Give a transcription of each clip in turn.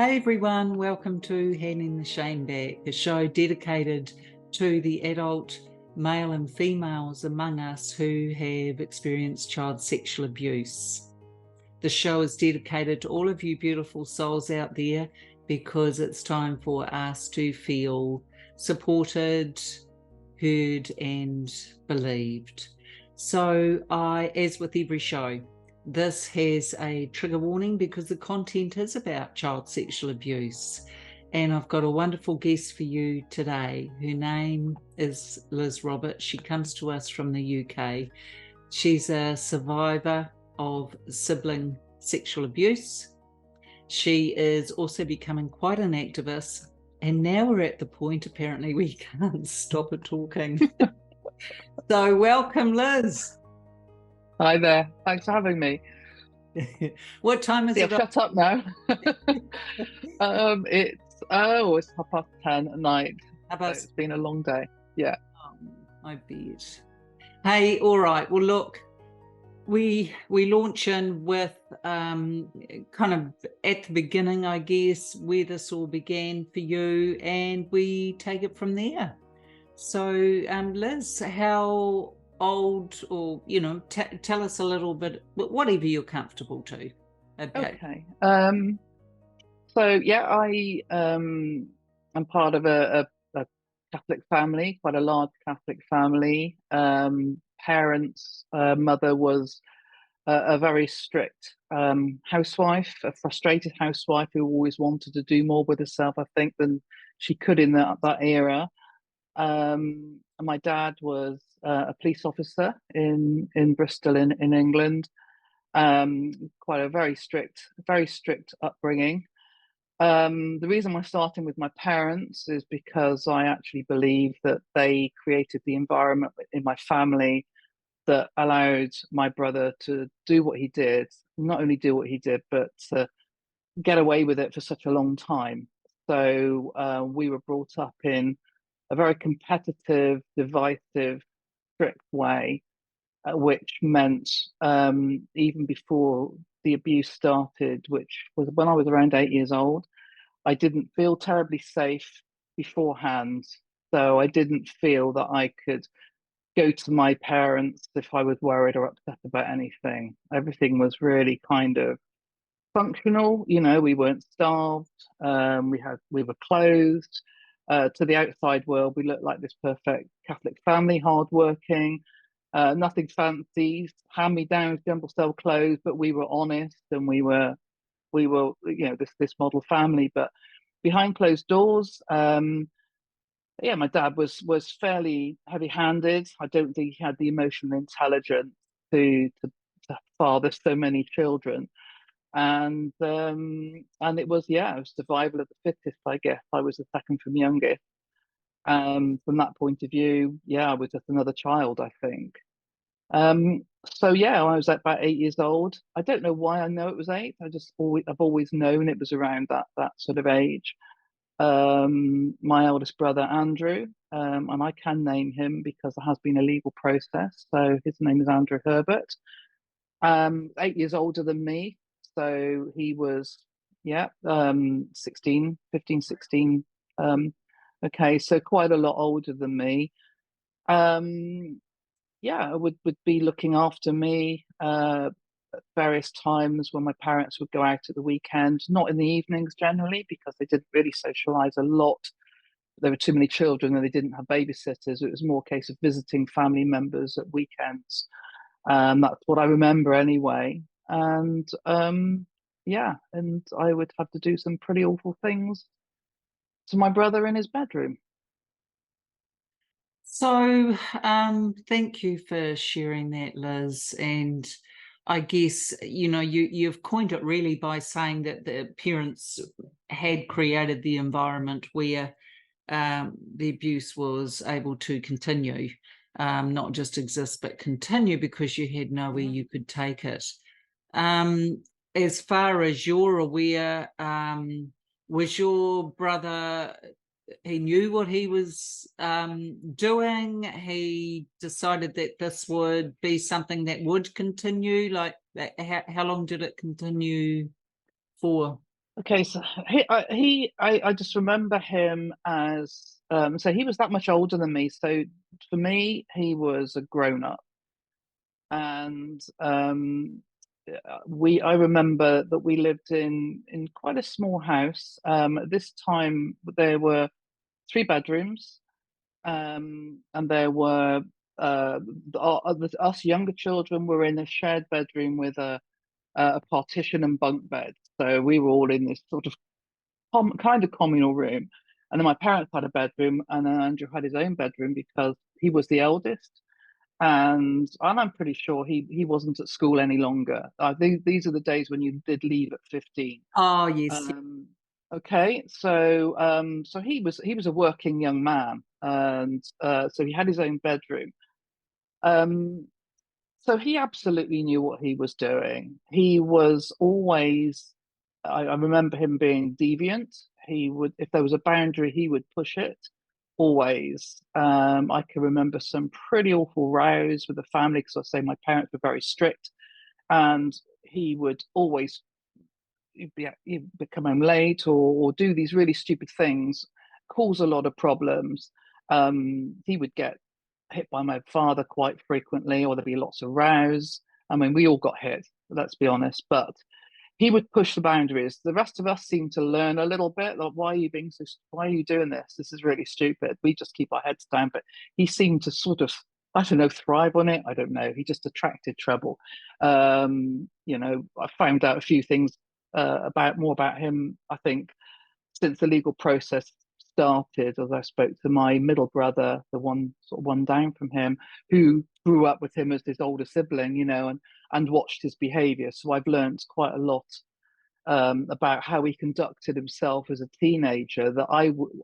Hey everyone, welcome to Handing the Shame Back, a show dedicated to the adult male and females among us who have experienced child sexual abuse. The show is dedicated to all of you beautiful souls out there because it's time for us to feel supported, heard and believed. So as with every show, this has a trigger warning because the content is about child sexual abuse. And I've got a wonderful guest for you today. Her name is Liz Roberts. She comes to us from the UK. She's a survivor of sibling sexual abuse. She is also becoming quite an activist. And now we're at the point, apparently, we can't stop her talking. So welcome, Liz. Hi there. Thanks for having me. What time is it? Shut up now. It's 10:30 at night. It's been a long day. Yeah. I bet. Hey, all right. Well, look, we launch in with kind of at the beginning, I guess, where this all began for you, and we take it from there. So, Liz, how old, or tell us a little bit, whatever you're comfortable to. Okay. So yeah, I'm part of a Catholic family, quite a large Catholic family. Parents, mother was a very strict housewife, a frustrated housewife who always wanted to do more with herself, I think, than she could in that era. My dad was a police officer in Bristol in England. Quite a very strict upbringing. The reason we're starting with my parents is because I actually believe that they created the environment in my family that allowed my brother to do what he did, not only do what he did, but to get away with it for such a long time. So we were brought up in a very competitive, divisive, strict way, which meant even before the abuse started, which was when I was around 8 years old, I didn't feel terribly safe beforehand. So I didn't feel that I could go to my parents if I was worried or upset about anything. Everything was really kind of functional. We weren't starved. We were clothed. To the outside world, we looked like this perfect Catholic family, hardworking, nothing fancy, hand-me-downs, jumble cell clothes, but we were honest and we were this model family. But behind closed doors, my dad was fairly heavy-handed. I don't think he had the emotional intelligence to father so many children. And it was survival of the fittest, I guess. I was the second from youngest. From that point of view, I was just another child, I think. So I was about 8 years old. I don't know why I know it was eight. I've always known it was around that sort of age. My eldest brother Andrew, and I can name him because there has been a legal process. So his name is Andrew Herbert. 8 years older than me. So he was, 16, 15, 16. Okay, so quite a lot older than me. Would be looking after me at various times when my parents would go out at the weekend, not in the evenings generally, because they didn't really socialize a lot. There were too many children and they didn't have babysitters. It was more a case of visiting family members at weekends. That's what I remember anyway. And and I would have to do some pretty awful things to my brother in his bedroom. So thank you for sharing that, Liz. And I guess, you've coined it really by saying that the parents had created the environment where the abuse was able to continue, not just exist, but continue because you had nowhere you could take it. As far as you're aware, was your brother, he knew what he was doing? He decided that this would be something that would continue? Like, how long did it continue for? Okay, so I just remember him as so he was that much older than me. So for me, he was a grown up, and I remember that we lived in quite a small house. At this time, there were three bedrooms, and there were uh, us younger children were in a shared bedroom with a partition and bunk bed. So we were all in this sort of kind of communal room. And then my parents had a bedroom, and then Andrew had his own bedroom because he was the eldest. And I'm pretty sure he wasn't at school any longer. These are the days when you did leave at 15. Oh, yes. Um, okay, so he was a working young man, and so he had his own bedroom. Um, so he absolutely knew what he was doing. He was always, I remember him being deviant. He would, if there was a boundary, he would push it always. I can remember some pretty awful rows with the family because I say my parents were very strict, and he would always he'd come home late or do these really stupid things, cause a lot of problems. He would get hit by my father quite frequently, or there'd be lots of rows. I mean, we all got hit, let's be honest, but he would push the boundaries. The rest of us seemed to learn a little bit. Like, why are you doing this? This is really stupid. We just keep our heads down. But he seemed to sort of, I don't know, thrive on it. I don't know. He just attracted trouble. I found out a few things more about him, I think, since the legal process started, as I spoke to my middle brother, the one down from him, who grew up with him as his older sibling, and watched his behaviour. So I've learned quite a lot about how he conducted himself as a teenager that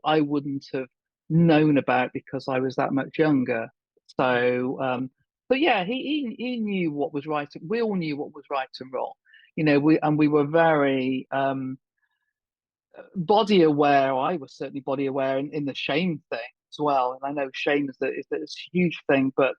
I wouldn't have known about because I was that much younger. So yeah, he knew what was right. We all knew what was right and wrong. We were very body aware. I was certainly body aware in the shame thing as well. And I know shame is a huge thing, but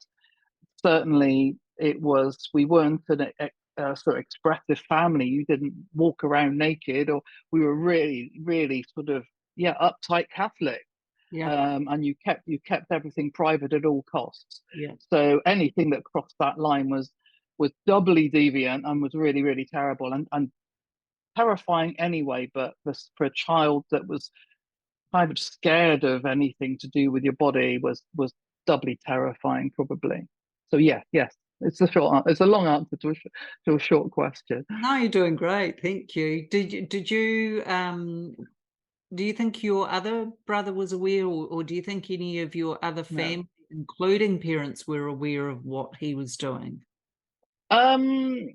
certainly we weren't a sort of expressive family. You didn't walk around naked, or we were really, really sort of, yeah, uptight Catholic. Yeah. And you kept everything private at all costs. Yeah. So anything that crossed that line was doubly deviant and was really, really terrible and terrifying anyway. But for a child that was kind of scared of anything to do with your body was doubly terrifying, probably. So yeah, yes, it's a long answer to a short question. No, you're doing great. Thank you. Do you think your other brother was aware, or do you think any of your other No. family, including parents, were aware of what he was doing? Um,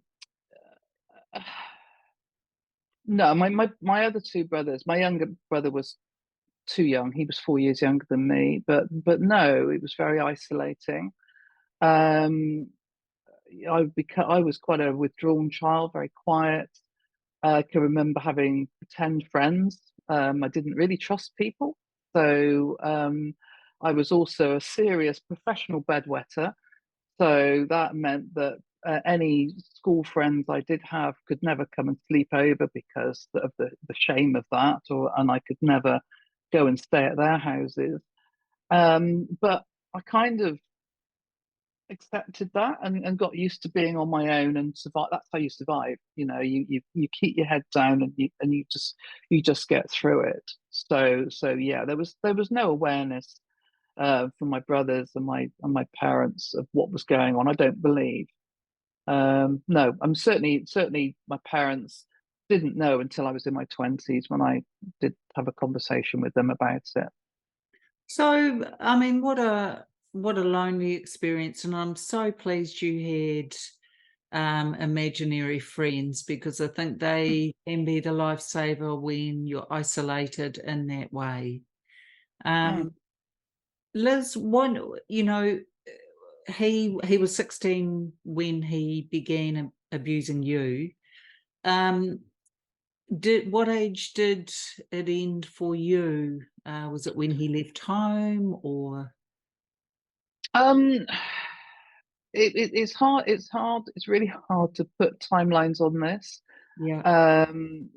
no, my other two brothers, my younger brother was too young. He was 4 years younger than me, but no, it was very isolating. Um, I was quite a withdrawn child, very quiet. I can remember having pretend friends. I didn't really trust people. So I was also a serious professional bedwetter. So that meant that any school friends I did have could never come and sleep over because of the shame of that, and I could never go and stay at their houses. But I kind of accepted that and got used to being on my own and survive. That's how you survive. You keep your head down and you just get through it. So yeah, there was no awareness from my brothers and my parents of what was going on. I don't believe. No, I'm certainly my parents didn't know until I was in my 20s when I did have a conversation with them about it. So, I mean, what a lonely experience, and I'm so pleased you had imaginary friends, because I think they can be the lifesaver when you're isolated in that way. Mm. Liz, he was 16 when he began abusing you. Um, what age did it end for you? Was it when he left home, or? Um, it's hard. It's hard. It's really hard to put timelines on this. Yeah.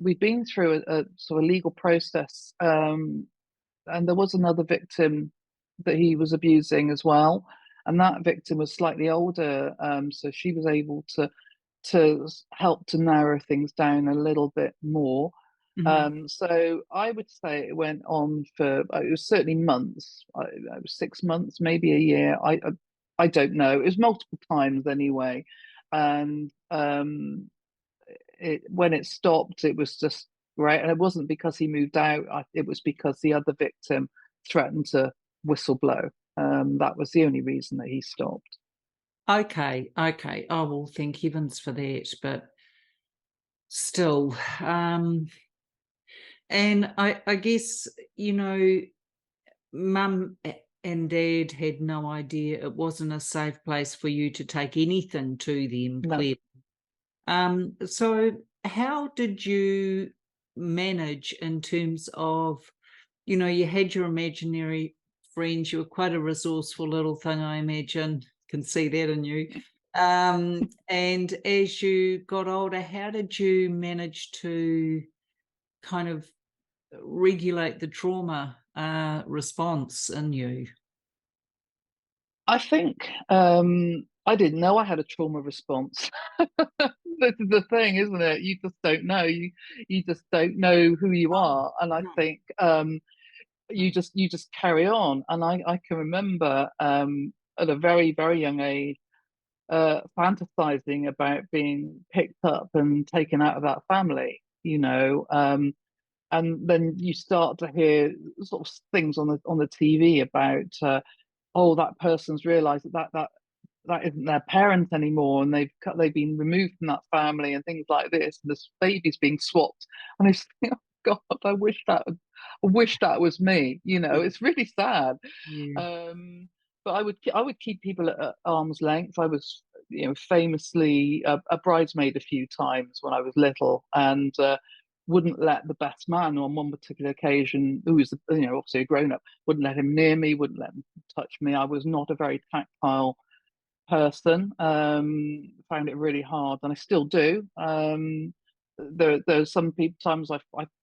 We've been through a sort of legal process, and there was another victim that he was abusing as well, and that victim was slightly older, so she was able to help to narrow things down a little bit more. Mhm. So I would say it went on for it was certainly months. It was 6 months, maybe a year. I don't know. It was multiple times anyway, and when it stopped, it was just right. And it wasn't because he moved out. It was because the other victim threatened to whistle blow. That was the only reason that he stopped. Okay, okay. Oh, well, thank heavens for that. But still, and I guess, mum and dad had no idea it wasn't a safe place for you to take anything to them, No. clearly. So how did you manage in terms of, you had your imaginary friends, you were quite a resourceful little thing, I imagine. Can see that in you. And as you got older, how did you manage to kind of regulate the trauma response in you? I think I didn't know I had a trauma response. This is the thing, isn't it? You just don't know. You just don't know who you Oh, are, and I no. think you just carry on. And I can remember at a very young age fantasizing about being picked up and taken out of that family. And then you start to hear sort of things on the TV about oh, that person's realised that isn't their parent anymore, and they've been removed from that family and things like this, and this baby's being swapped. And I think, oh God, I wish that was me. Yeah, It's really sad. yeah. But I would keep people at arm's length. I was, famously a bridesmaid a few times when I was little, and wouldn't let the best man on one particular occasion, who was, obviously a grown up, wouldn't let him near me, wouldn't let him touch me. I was not a very tactile person. Found it really hard, and I still do. There's some people times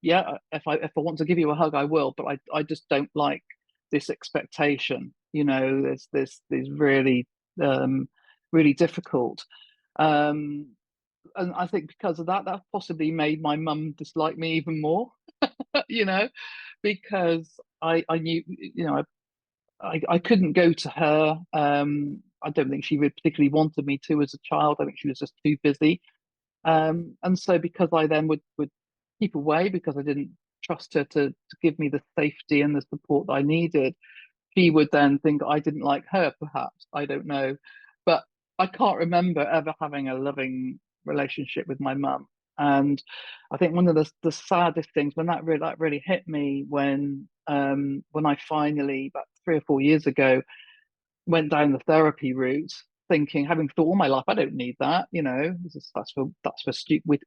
yeah, if I want to give you a hug, I will, but I just don't like this expectation. There's really difficult. Um, and I think because of that, that possibly made my mum dislike me even more. you know, because I knew, I couldn't go to her. I don't think she really particularly wanted me to as a child. I think she was just too busy. And so because I then would keep away because I didn't trust her to give me the safety and the support that I needed, she would then think I didn't like her, perhaps. I don't know. But I can't remember ever having a loving relationship with my mum. And I think one of the saddest things when that really hit me when I finally, about 3 or 4 years ago, went down the therapy route, thinking, having thought all my life, I don't need that. That's for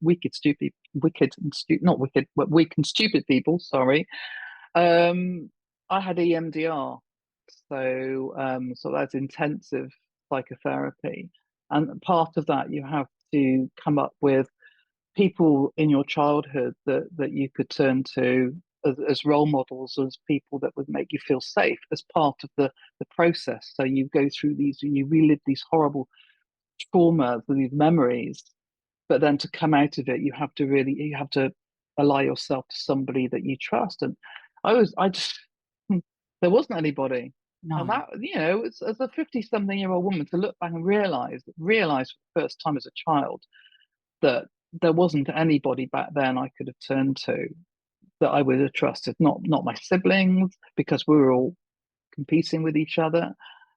wicked, stupid, wicked and stupid, not wicked, but weak and stupid people. Sorry. Um, I had EMDR, so that's intensive psychotherapy, and part of that you have to come up with people in your childhood that you could turn to as role models, as people that would make you feel safe as part of the process. So you go through these and you relive these horrible traumas and these memories, but then to come out of it, you have to ally yourself to somebody that you trust. And I just there wasn't anybody. And No. that, as a 50-something-year-old woman, to look back and realize for the first time as a child that there wasn't anybody back then I could have turned to that I would have trusted. Not my siblings, because we were all competing with each other,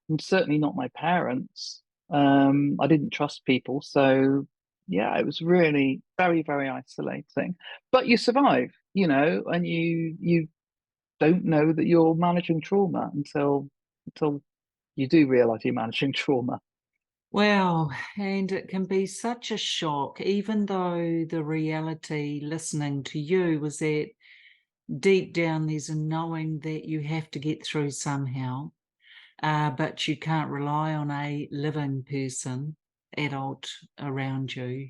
and certainly not my parents. I didn't trust people, so yeah, it was really very, very isolating. But you survive, and you don't know that you're managing trauma until you do realize you're managing trauma. Wow, and it can be such a shock, even though the reality listening to you was that deep down there's a knowing that you have to get through somehow, but you can't rely on a living person, adult around you.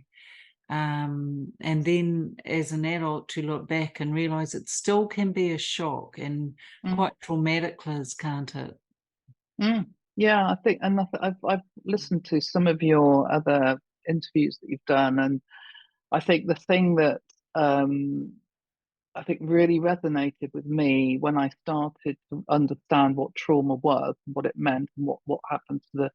and then as an adult to look back and realize it still can be a shock and quite traumatic, Liz, can't it? Yeah, I think, and I've listened to some of your other interviews that you've done, and I think the thing that I think really resonated with me when I started to understand what trauma was, and what it meant, and what happens to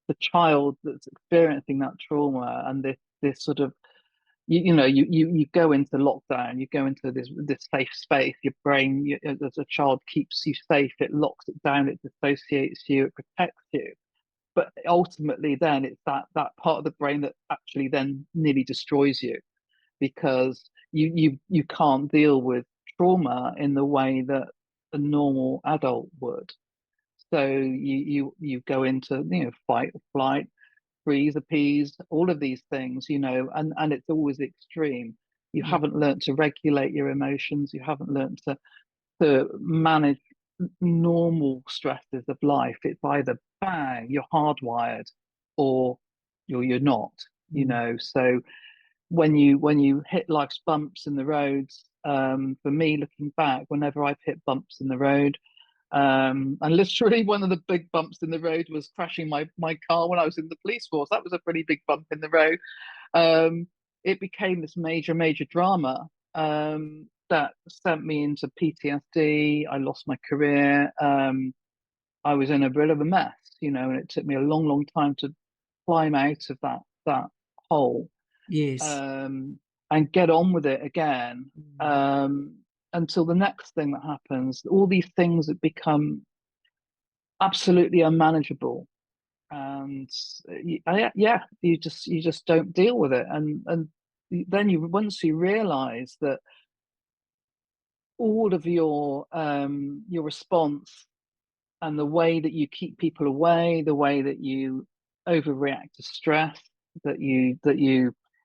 the child that's experiencing that trauma, and this sort of you go into lockdown, you go into this safe space. Your brain, as a child, keeps you safe. It locks it down. It dissociates you. It protects you. But ultimately, then it's that part of the brain that actually then nearly destroys you, because you can't deal with trauma in the way that a normal adult would. So you go into fight or flight, freeze, appease, all of these things, and it's always extreme. You Yeah. haven't learned to regulate your emotions. You haven't learned to manage normal stresses of life. It's either bang, you're hardwired, or you're not. So when you hit life's bumps in the roads, for me, looking back, whenever I've hit bumps in the road, and literally one of the big bumps in the road was crashing my car when I was in the police force. That was a pretty big bump in the road. It became this major drama, that sent me into PTSD. I lost my career. I was in a bit of a mess, and it took me a long time to climb out of that hole, Yes. um, and get on with it again, until the next thing that happens. All these things that become absolutely unmanageable, and yeah, you just don't deal with it, and then once you realize that all of your response, and the way that you keep people away, the way that you overreact to stress, that you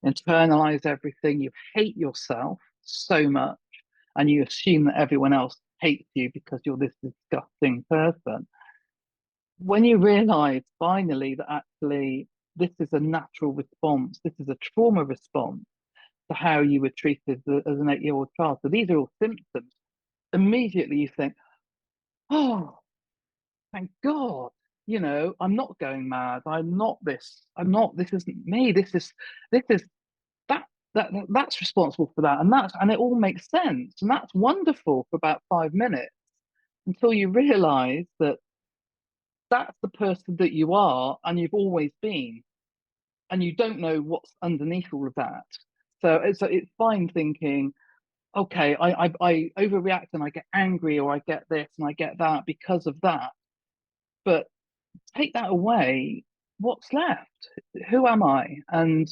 internalize everything, you hate yourself so much, and you assume that everyone else hates you because you're this disgusting person. When you realize finally that actually this is a natural response, this is a trauma response to how you were treated as an 8-year-old child. So these are all symptoms. Immediately you think, oh, thank God, I'm not going mad. This isn't me. This is that's responsible for that. And it all makes sense. And that's wonderful for about 5 minutes, until you realize that that's the person that you are and you've always been. And you don't know what's underneath all of that. So it's fine thinking, okay, I overreact and I get angry, or I get this and I get that because of that. But take that away, what's left? Who am I? And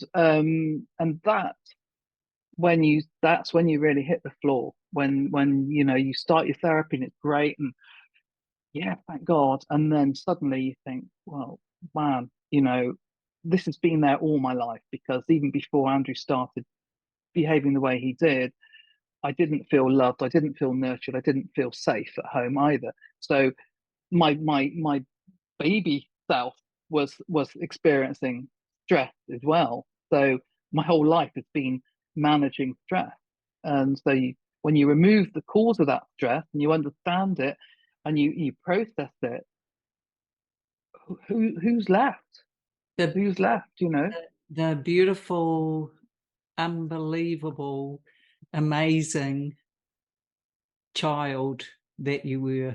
that's when you really hit the floor. When you start your therapy and it's great, and yeah, thank God. And then suddenly you think, well, man, this has been there all my life, because even before Andrew started behaving the way he did, I didn't feel loved, I didn't feel nurtured, I didn't feel safe at home either. So my baby self was experiencing stress as well. So my whole life has been managing stress. And so when you remove the cause of that stress and you understand it and you process it, who's left? The, Who's left? the beautiful, unbelievable, amazing child that you were.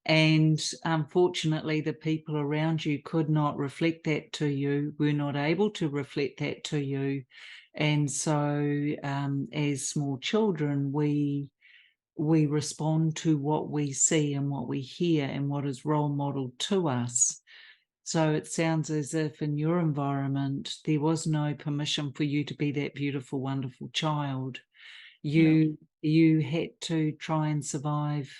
And unfortunately, the people around you could not reflect that to you, were not able to reflect that to you. And so, as small children, we respond to what we see and what we hear and what is role modeled to us. So it sounds as if in your environment, there was no permission for you to be that beautiful, wonderful child. You had to try and survive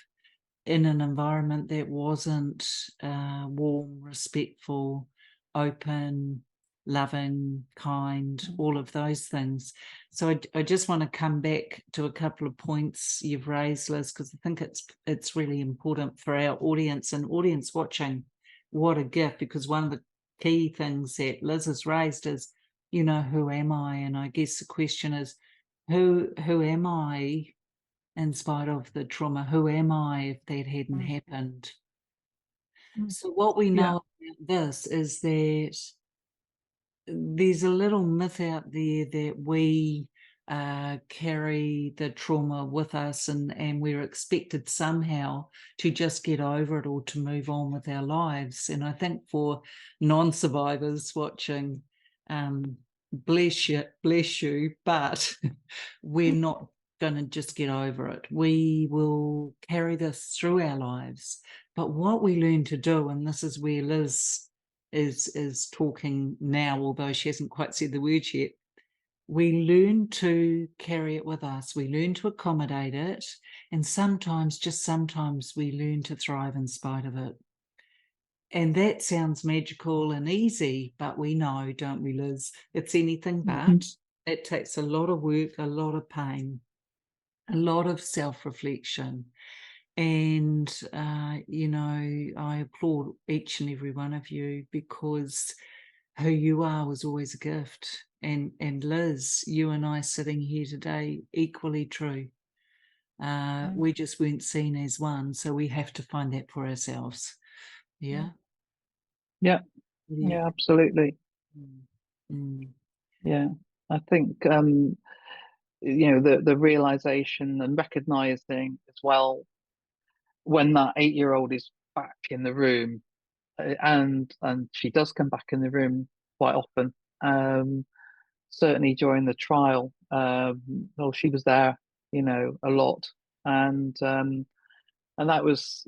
in an environment that wasn't warm, respectful, open, loving, kind, all of those things. So I just want to come back to a couple of points you've raised, Liz, because I think it's really important for our audience and audience watching. What a gift, because one of the key things that Liz has raised is you know, who am I? And I guess the question is, who am I in spite of the trauma? Who am I if that hadn't Mm, happened? mm. So what we Yeah. know about this is that there's a little myth out there that we carry the trauma with us, and we're expected somehow to just get over it or to move on with our lives. And I think for non-survivors watching, bless you, but we're not going to just get over it. We will carry this through our lives. But what we learn to do, and this is where Liz is talking now, although she hasn't quite said the word yet, we learn to carry it with us. We learn to accommodate it. And sometimes, just sometimes, we learn to thrive in spite of it. And that sounds magical and easy, but we know, don't we, Liz? It's anything Mhm. but. It takes a lot of work, a lot of pain, a lot of self-reflection. And, you know, I applaud each and every one of you, because who you are was always a gift. And Liz, you and I sitting here today, equally true. Mm. We just weren't seen as one, so we have to find that for ourselves. Mm. Yeah? Yeah. Yeah. Yeah, absolutely. Mm. Mm. Yeah. I think the realization and recognizing as well when that 8-year-old is back in the room, and she does come back in the room quite often. Certainly during the trial, well, she was there, a lot, and that was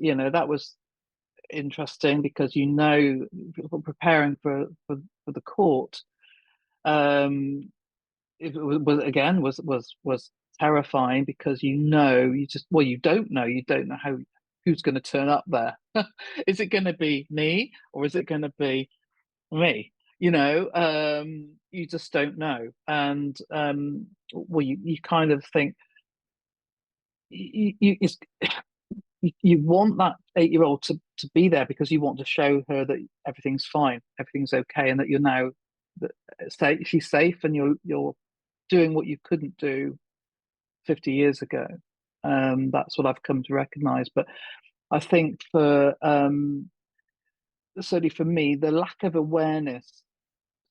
interesting because preparing for the court. It was again was terrifying because you don't know who's going to turn up there. Is it going to be me or is it going to be me? You just don't know, and well, you kind of think you want that 8-year-old to be there because you want to show her that everything's fine, everything's okay, and that you're now that she's safe, and you're doing what you couldn't do 50 years ago. That's what I've come to recognize. But I think certainly for me, the lack of awareness,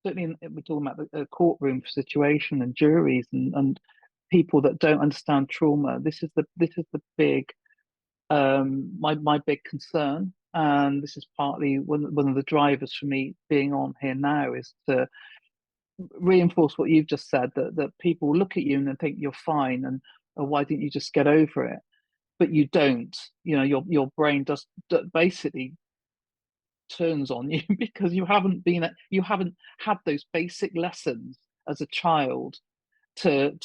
certainly we're talking about the courtroom situation and juries and people that don't understand trauma. This is the big my big concern, and this is partly one of the drivers for me being on here now, is to reinforce what you've just said, that people look at you and they think you're fine, and why didn't you just get over it? But you don't. Your brain just basically turns on you because you haven't had those basic lessons as a child to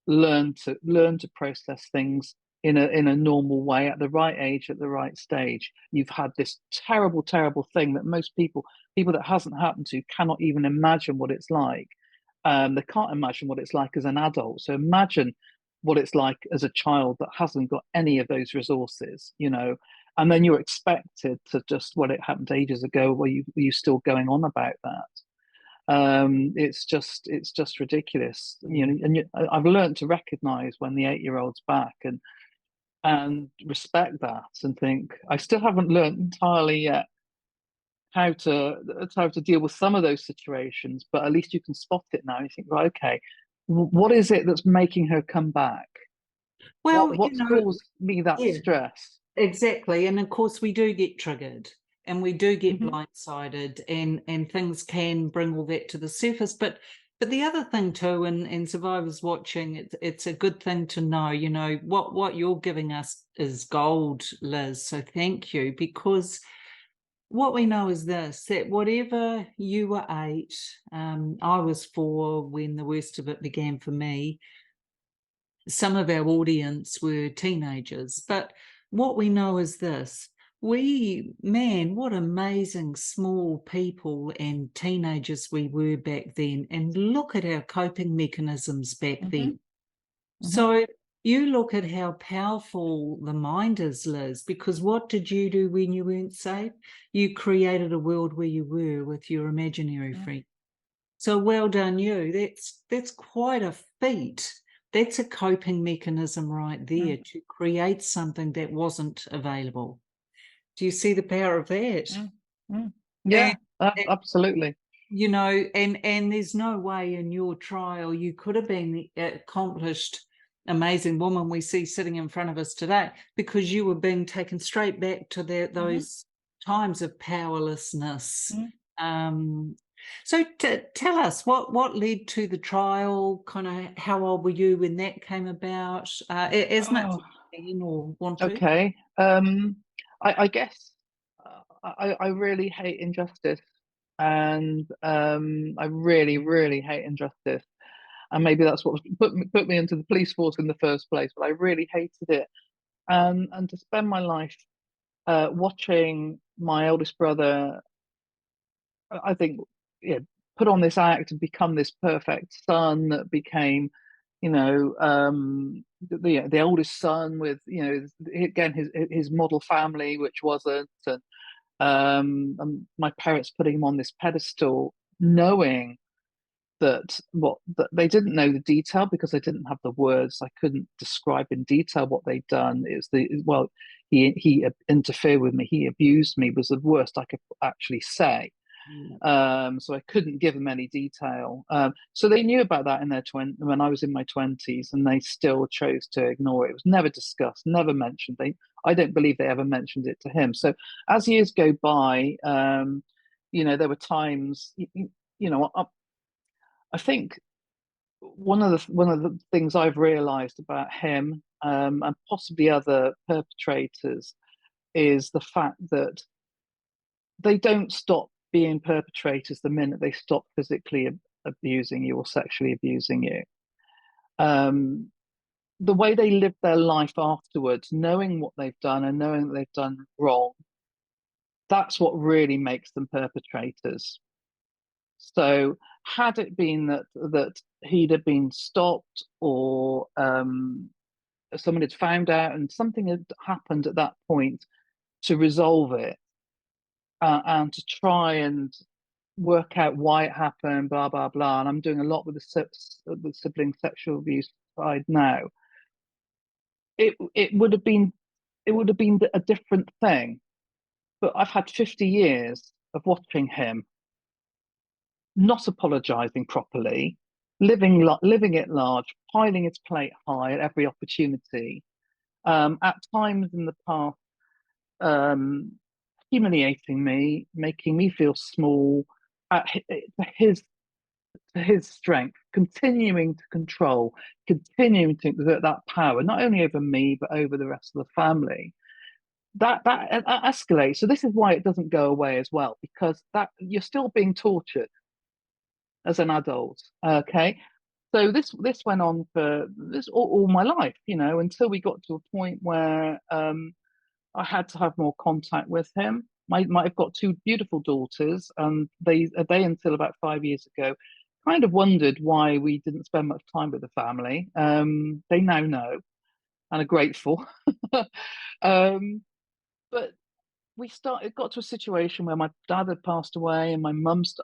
learn to process things in a normal way at the right age, at the right stage. You've had this terrible, terrible thing that most people that hasn't happened to cannot even imagine what it's like. They can't imagine what it's like as an adult. So imagine what it's like as a child that hasn't got any of those resources. And then you're expected to just, well, it happened ages ago. Were you still going on about that? It's just ridiculous. I've learned to recognize when the 8-year-old's back, and respect that, and think I still haven't learned entirely yet how to deal with some of those situations, but at least you can spot it now. You think, right, okay, what is it that's making her come back? Well, What's caused me that yeah. stress? Exactly. And of course, we do get triggered and we do get Mm-hmm. blindsided, and things can bring all that to the surface. But the other thing too, and survivors watching, it's a good thing to know, what you're giving us is gold, Liz. So thank you, because what we know is this, that whatever you were 8, I was 4 when the worst of it began for me. Some of our audience were teenagers, but what we know is this: what amazing small people and teenagers we were back then, and look at our coping mechanisms back Mm-hmm. then. Mm-hmm. So you look at how powerful the mind is, Liz, because what did you do when you weren't safe? You created a world where you were with your imaginary friend. So well done you. That's quite a feat. That's a coping mechanism right there Mm, to create something that wasn't available. Do you see the power of that? mm, mm. And, Yeah, and absolutely. and there's no way in your trial you could have been the accomplished, amazing woman we see sitting in front of us today, because you were being taken straight back to Hmm. those times of powerlessness. Mm. Um, so tell us what led to the trial. Kind of how old were you when that came about? As much as Oh, you can or want to. okay. I guess I really hate injustice, and I really, really hate injustice. And maybe that's what put me into the police force in the first place. But I really hated it, and to spend my life watching my eldest brother, I think, yeah, put on this act and become this perfect son that became, the oldest son with, again his model family, which wasn't, and my parents putting him on this pedestal, knowing that they didn't know the detail because they didn't have the words. I couldn't describe in detail what they'd done. It was he interfered with me, he abused me was the worst I could actually say. Yeah. So I couldn't give them any detail. So they knew about that in their when I was in my 20s, and they still chose to ignore it. It was never discussed, never mentioned. I don't believe they ever mentioned it to him. So as years go by, there were times, I think one of the things I've realised about him, and possibly other perpetrators, is the fact that they don't stop being perpetrators the minute they stop physically abusing you or sexually abusing you. Um, the way they live their life afterwards, knowing what they've done and knowing that they've done wrong, that's what really makes them perpetrators. So, had it been that he'd have been stopped, or someone had found out and something had happened at that point to resolve it, and to try and work out why it happened, blah blah blah. And I'm doing a lot with the sibling sexual abuse side now. It would have been a different thing. But I've had 50 years of watching him not apologising properly, living it large, piling his plate high at every opportunity. At times in the past, um, humiliating me, making me feel small. At his his strength, continuing to control, continuing to exert that power, not only over me, but over the rest of the family. That escalates. So this is why it doesn't go away as well, because that you're still being tortured as an adult. Okay. So this went on for this all my life, until we got to a point where I had to have more contact with him. I've got two beautiful daughters, and they until about 5 years ago kind of wondered why we didn't spend much time with the family. They now know and are grateful. um, but it got to a situation where my dad had passed away and my mum's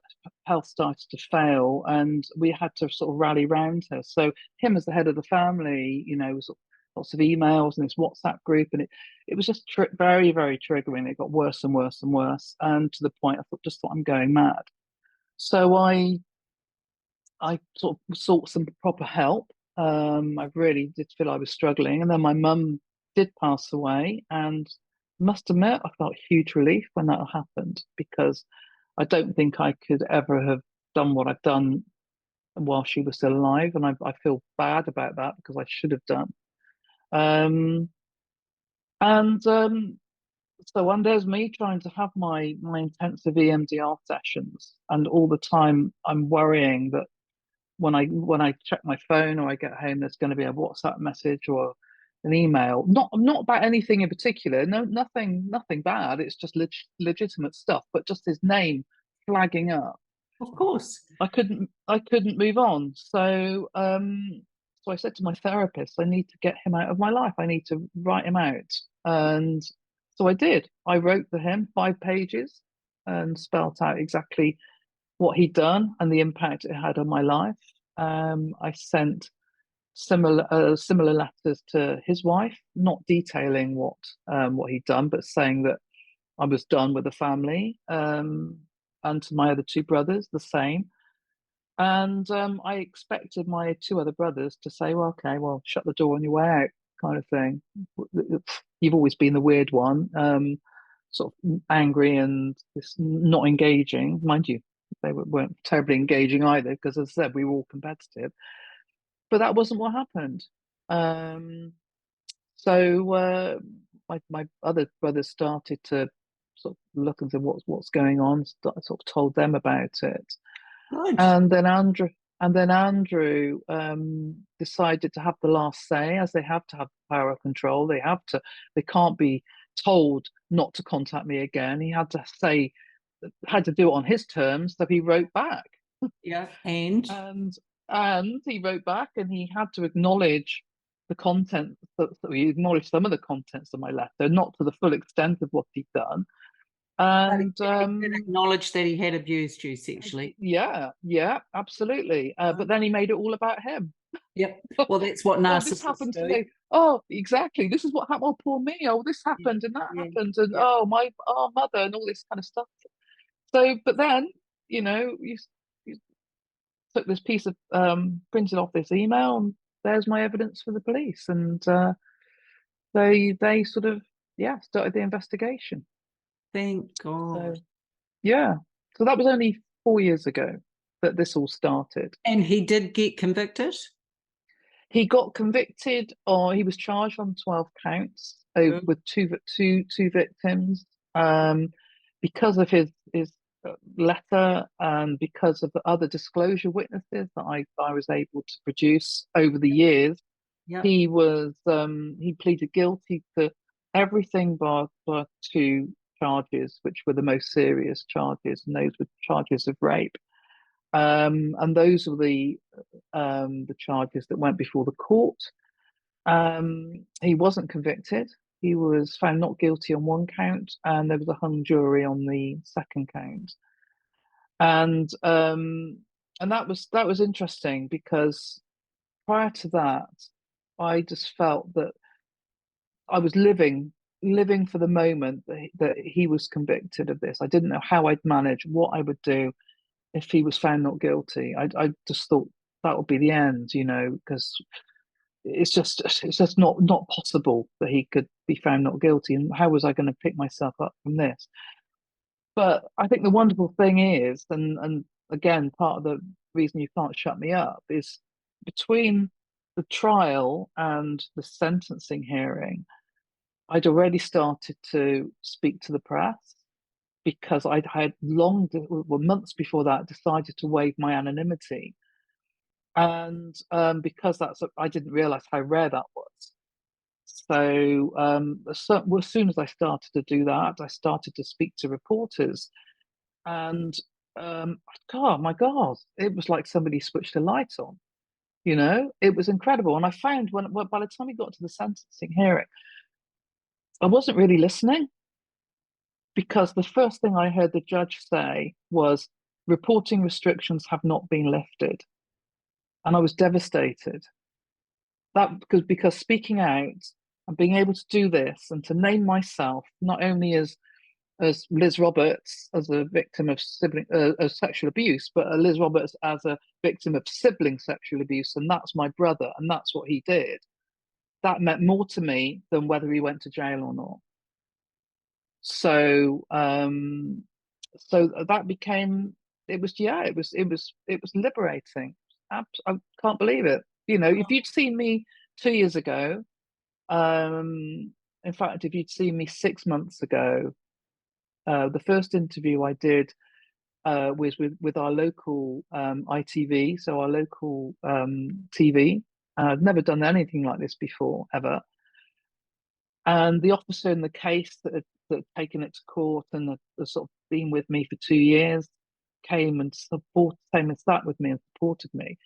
health started to fail, and we had to sort of rally round her. So him as the head of the family, sort of lots of emails and this WhatsApp group, and it was just very, very triggering. It got worse and worse and worse, and to the point I just thought I'm going mad. So I sort of sought some proper help. I really did feel I was struggling, and then my mum did pass away, and must admit I felt huge relief when that happened, because I don't think I could ever have done what I've done while she was still alive, and I feel bad about that because I should have done. Um, and So and there's me trying to have my intensive EMDR sessions, and all the time I'm worrying that when I check my phone or I get home, there's going to be a WhatsApp message or an email. Not about anything in particular. No, nothing bad. It's just legitimate stuff, but just his name flagging up. Of course. I couldn't move on. So I said to my therapist, I need to get him out of my life. I need to write him out. And so I did. I wrote for him 5 pages and spelt out exactly what he'd done and the impact it had on my life. I sent similar letters to his wife, not detailing what he'd done, but saying that I was done with the family, and to my other two brothers the same. And I expected my two other brothers to say, "Well, okay, well, shut the door on your way out," kind of thing. You've always been the weird one, sort of angry and just not engaging. Mind you, they weren't terribly engaging either, because as I said, we were all competitive. But that wasn't what happened. Um, so my other brothers started to sort of look and say, what's going on? Sort of told them about it. Good. And then Andrew decided to have the last say, as they have to have power of control. They can't be told not to contact me again. He had to do it on his terms, so he wrote back. Yeah. And And he wrote back, and he had to acknowledge the content. So he acknowledged some of the contents of my letter, not to the full extent of what he'd done. but he And did acknowledge that he had abused you sexually. yeah, absolutely. But then he made it all about him. Yep. Well, that's what Oh, this narcissists happened do. today. Oh, exactly. This is what happened. Oh, poor me. Oh, this Yeah. happened and that Yeah. happened, and Yeah. oh, my mother, and all this kind of stuff. So, but then, you took this piece of printed off this email, and there's my evidence for the police, and they sort of started the investigation. Thank God. So yeah, so that was only 4 years ago that this all started. And he did get convicted? He got convicted, or he was charged on 12 counts Good. with two victims, because of his letter, and because of the other disclosure witnesses that I was able to produce over the years. Yep. He pleaded guilty to everything but two charges, which were the most serious charges, and those were charges of rape. And those were the charges that went before the court. He wasn't convicted. He was found not guilty on one count, and there was a hung jury on the second count. And that was interesting, because prior to that, I just felt that I was living for the moment that he was convicted of this. I didn't know how I'd manage, what I would do if he was found not guilty. I just thought that would be the end, because it's just not possible that he could be found not guilty. And how was I going to pick myself up from this? But I think the wonderful thing is, and again, part of the reason you can't shut me up is, between the trial and the sentencing hearing, I'd already started to speak to the press, because I'd had months before that, decided to waive my anonymity. And because I didn't realize how rare that was. So, as soon as I started to do that, I started to speak to reporters, and God, my God, it was like somebody switched a light on. It was incredible. And I found, by the time we got to the sentencing hearing, I wasn't really listening, because the first thing I heard the judge say was, "Reporting restrictions have not been lifted," and I was devastated. That because speaking out and being able to do this, and to name myself not only as Liz Roberts, as a victim of sexual abuse, but Liz Roberts as a victim of sibling sexual abuse, and that's my brother, and that's what he did. That meant more to me than whether he went to jail or not. So, that became, it was liberating. I can't believe it. If you'd seen me 2 years ago, in fact, if you'd seen me 6 months ago, the first interview I did was with our local ITV, so our local TV. I've never done anything like this before, ever. And the officer in the case that had taken it to court, and had sort of been with me for 2 years, came and sat with me and supported me.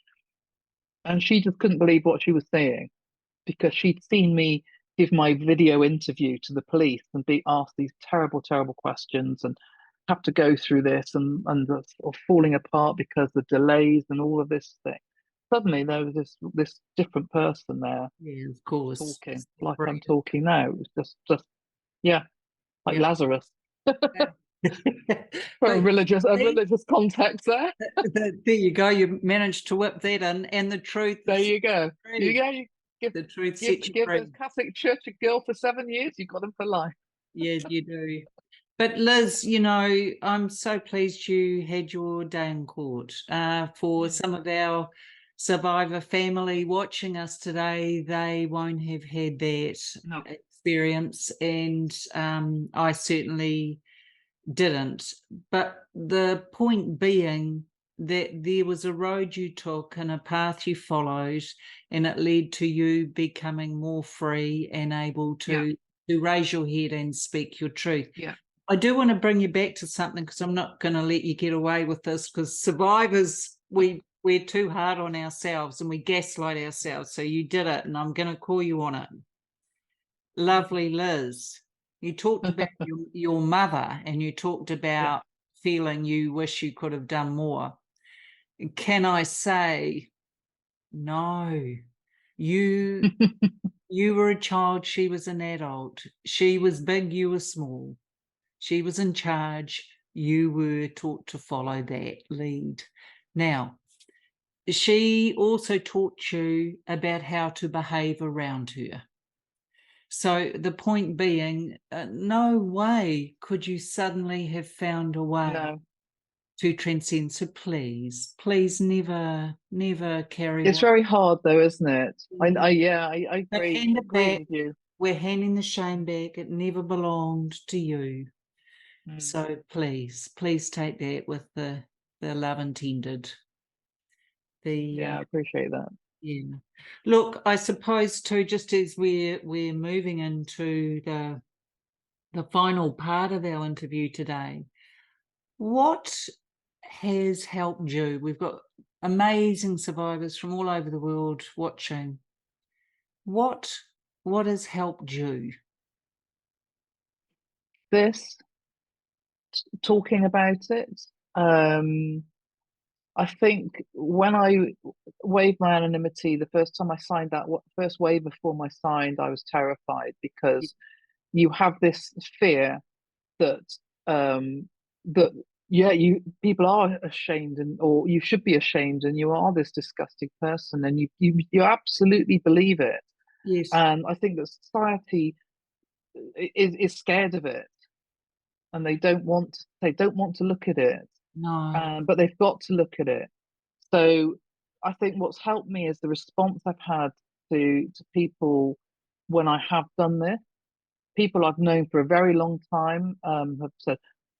And she just couldn't believe what she was seeing, because she'd seen me give my video interview to the police and be asked these terrible, terrible questions, and have to go through this and the sort of falling apart because the delays and all of this thing. Suddenly there was this different person there Yeah, of course. talking It's like I'm freedom. talking now. It was just yeah, like Yeah. Lazarus. For But a see, religious context there. there you go. You managed to whip that in, and the truth There sets you go. you free. You give The truth give sets you give free. a Catholic Church a girl for 7 years, you got them for life. Yeah, you do. But Liz, you know, I'm so pleased you had your day in court. For Mm. some of our survivor family watching us today, they won't have had that No. experience, and I certainly didn't. But the point being that there was a road you took and a path you followed, and it led to you becoming more free and able Yeah. to raise your head and speak your truth. Yeah. I do want to bring you back to something, because I'm not going to let you get away with this, because survivors, we're too hard on ourselves and we gaslight ourselves. So you did it, and I'm going to call you on it. Lovely Liz, you talked about your mother, and you talked Yeah. about feeling you wish you could have done more. Can I say, no, you you were a child, she was an adult. She was big, you were small. She was in charge. You were taught to follow that lead. Now, she also taught you about how to behave around her. So the point being, no way could you suddenly have found a way No. to transcend. So please never carry It's on. very hard though, isn't it? I Mm. yeah, I But agree hand it agree back. with you. We're handing the shame back. It never belonged to you. Mm. So please take that with the love intended. The Yeah, I appreciate that. yeah. Look, I suppose too, just as we're moving into the final part of our interview today, what has helped you? We've got amazing survivors from all over the world watching. What has helped you? This talking about it. I think when I waived my anonymity, the first time I signed that first waiver form I signed, I was terrified because you have this fear that that yeah, you people are ashamed and or you should be ashamed and you are this disgusting person and you absolutely believe it. Yes. And I think that society is scared of it and they don't want to look at it, No. but they've got to look at it. So I think what's helped me is the response I've had to people when I have done this. People I've known for a very long time have said,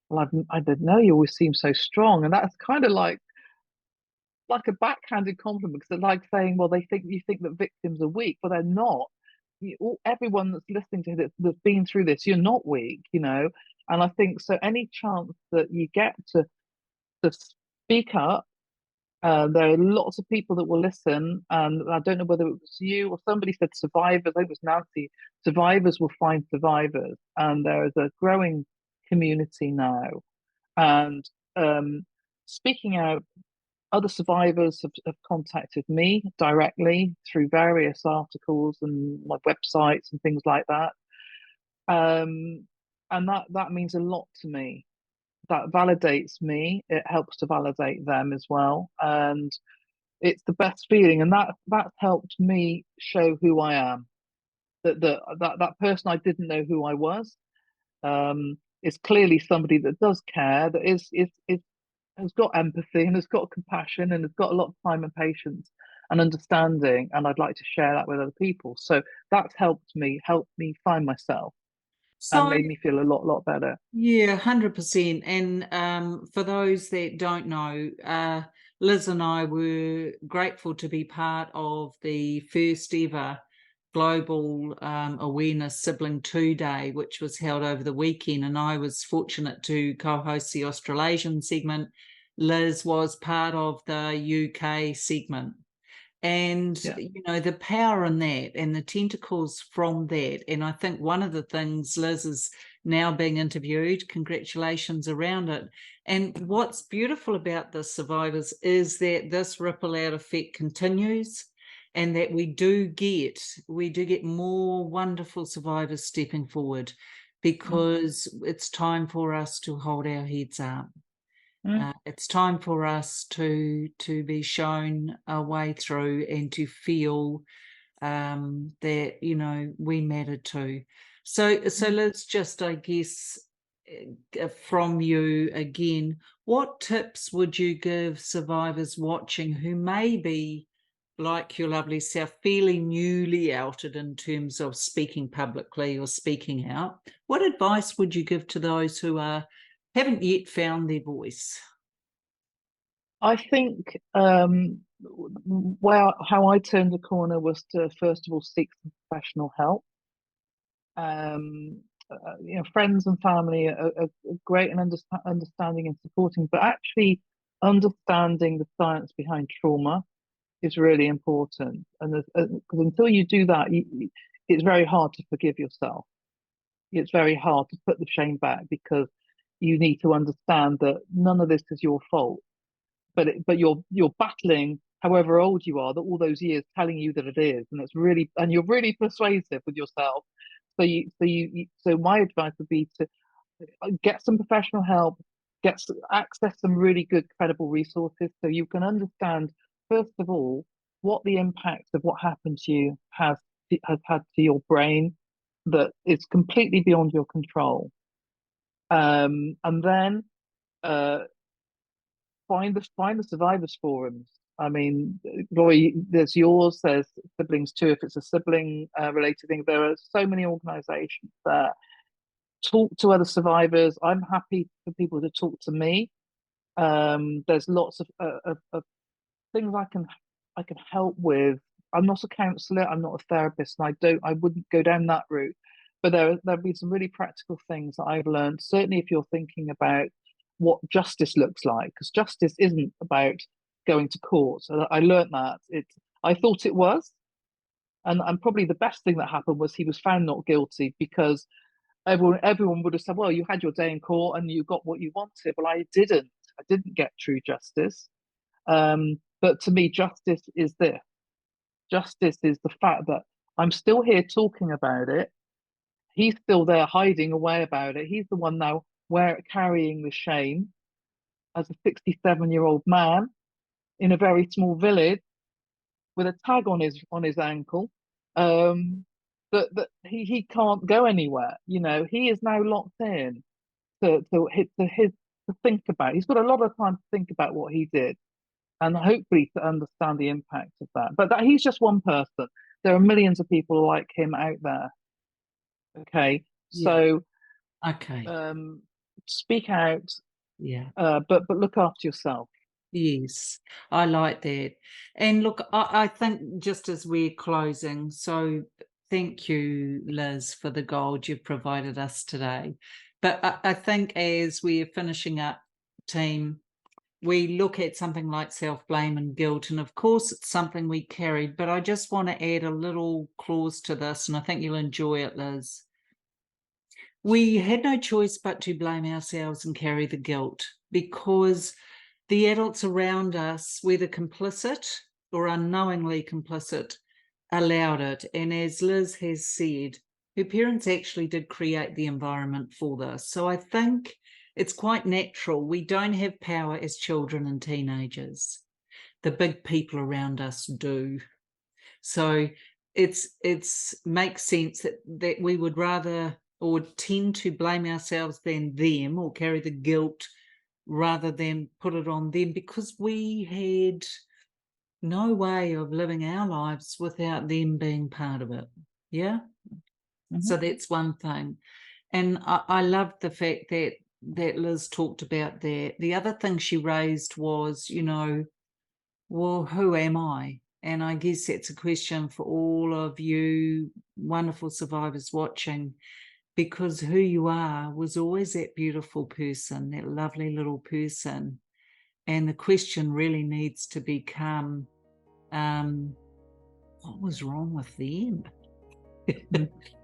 "Well, I didn't know you always seem so strong," and that's kind of like a backhanded compliment because they're like saying, "Well, they think you think that victims are weak, but they're not. Everyone that's listening to this that's been through this, you're not weak, you know." And I think so. Any chance that you get to speak up, there are lots of people that will listen. And I don't know whether it was you or somebody said survivors. I think it was Nancy. Survivors will find survivors, and there is a growing community now. And speaking out, other survivors have contacted me directly through various articles and my websites and things like that. And that means a lot to me. That validates me. It helps to validate them as well. And it's the best feeling. And that's helped me show who I am. That person I didn't know who I was is clearly somebody that does care, that is has got empathy and has got compassion and has got a lot of time and patience and understanding. And I'd like to share that with other people. So that's helped me find myself and So made me feel a lot better. yeah, 100%. And for those that don't know, Liz and I were grateful to be part of the first ever global awareness Sibling 2 Day, which was held over the weekend. And I was fortunate to co-host the Australasian segment. Liz was part of the UK segment. And, Yeah. you know, the power in that and the tentacles from that. And I think one of the things, Liz is now being interviewed, congratulations around it. And what's beautiful about the survivors is that this ripple out effect continues, and that we do get more wonderful survivors stepping forward, because it's time for us to hold our heads up. It's time for us to be shown a way through, and to feel that, you know, we matter too. So let's just, I guess, from you again, what tips would you give survivors watching who may be, like your lovely self, feeling newly outed in terms of speaking publicly or speaking out? What advice would you give to those who haven't yet found their voice? I think how I turned the corner was to first of all seek some professional help. Friends and family are great in understanding and supporting, but actually understanding the science behind trauma is really important. And because until you do that, it's very hard to forgive yourself. It's very hard to put the shame back, because you need to understand that none of this is your fault. But you're battling, however old you are, that all those years telling you that it is, and you're really persuasive with yourself. So my advice would be to get some professional help, access some really good credible resources, so you can understand first of all what the impact of what happened to you has had to your brain, that is completely beyond your control. And then uh, find the survivors forums. I mean, Roy, there's yours, there's siblings too. If it's a sibling related thing, there are so many organisations there. Talk to other survivors. I'm happy for people to talk to me. There's lots of things I can help with. I'm not a counsellor, I'm not a therapist, and I wouldn't go down that route. But there'll be some really practical things that I've learned. Certainly, if you're thinking about what justice looks like, because justice isn't about going to court. I learned that I thought it was, and probably the best thing that happened was he was found not guilty, because everyone would have said, well, you had your day in court and you got what you wanted. Well, I didn't get true justice. But to me, justice is this. Justice is the fact that I'm still here talking about it. He's still there hiding away about it. He's the one now carrying the shame as a 67-year-old man in a very small village with a tag on his ankle. That he can't go anywhere. You know, he is now locked in to think about. He's got a lot of time to think about what he did, and hopefully to understand the impact of that. But he's just one person. There are millions of people like him out there. Okay, Yeah. so Okay. speak out. Yeah. But look after yourself. Yes, I like that. And look, I think just as we're closing, so thank you, Liz, for the gold you've provided us today. But I think as we're finishing up, team, we look at something like self-blame and guilt, and of course it's something we carried, but I just want to add a little clause to this, and I think you'll enjoy it, Liz. We had no choice but to blame ourselves and carry the guilt, because the adults around us, whether complicit or unknowingly complicit, allowed it. And as Liz has said, her parents actually did create the environment for this. So I think it's quite natural. We don't have power as children and teenagers. The big people around us do. So it's makes sense that we would rather or tend to blame ourselves than them, or carry the guilt rather than put it on them, because we had no way of living our lives without them being part of it. Yeah. Mm-hmm. So that's one thing. And I loved the fact that Liz talked about that. The other thing she raised was, you know, well, who am I? And I guess that's a question for all of you wonderful survivors watching, because who you are was always that beautiful person, that lovely little person. And the question really needs to become, what was wrong with them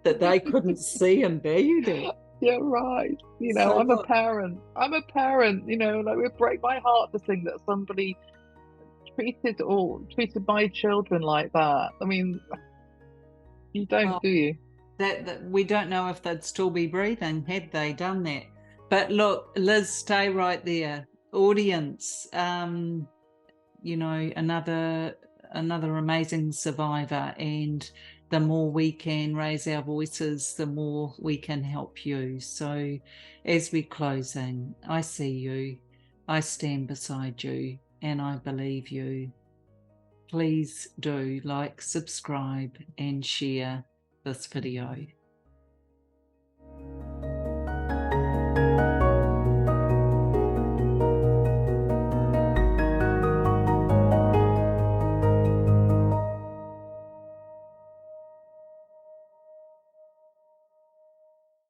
that they couldn't see and valued it. Yeah, right. You know, So I'm a look, parent. You know, like, it would break my heart to think that somebody treated my children like that. I mean, you don't, well, do you? that we don't know if they'd still be breathing had they done that. But look, Liz, stay right there. Audience, you know, another amazing survivor, and the more we can raise our voices, the more we can help you. So as we're closing, I see you, I stand beside you, and I believe you. Please do like, subscribe, and share this video.